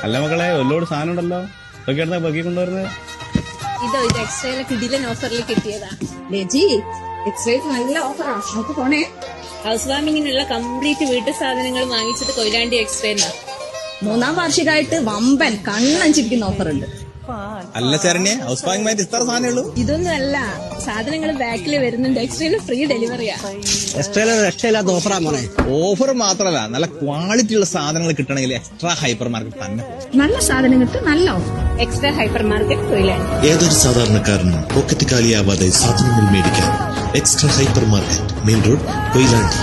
അല്ല മക്കളെ ഒരുപാട് സാധനം ഉണ്ടല്ലോ, ഇതൊക്കെ ബക്കി കൊണ്ടുവരുന്നത്. ഇത് എക്സ്ട്രയിലെ കിടിലൻ ഓഫറിൽ കിട്ടിയതാ. ലജി, എക്സ്ട്രയിൽ നല്ല ഓഫറാ, നമുക്ക് പോണേ. ഹൗസ് വാമിങ്ങിനുള്ള കംപ്ലീറ്റ് വീട്ടു സാധനങ്ങൾ വാങ്ങിച്ചത് കൊയിലാണ്ടി എക്സ്ട്രയിലാ. 3ാം വാർഷികമായിട്ട് വമ്പൻ കണ്ണഞ്ചിരിക്കുന്ന ഓഫർ ഉണ്ട്. അല്ല ശരണ്യ, ഹൗസ് വാമിങ്ങായിട്ട് ഇത്ര സാധനമേ ഉള്ളൂ? ഇതൊന്നും അല്ല, സാധനങ്ങൾ ബാക്കിൽ വരുന്നുണ്ട്. എക്സ്ട്രയില് ഫ്രീ ഡെലിവറിയാ. എക്സ്ട്രയില് രക്ഷയില്ലാത്ത ഓഫറാ മോനെ. ഓഫർ മാത്രമല്ല, നല്ല ക്വാളിറ്റി ഉള്ള സാധനങ്ങൾ കിട്ടണമെങ്കിൽ എക്സ്ട്രാ ഹൈപ്പർ മാർക്കറ്റ് തന്നെ. നല്ല സാധനങ്ങൾക്ക് നല്ല offer. Extra hyper market Koyilandy. ഏതൊരു സാധാരണക്കാരനും പോക്കറ്റ് കാലിയാവാതെ സാധനങ്ങൾ മേടിക്കാം. Extra hyper market, main road, Koyilandy.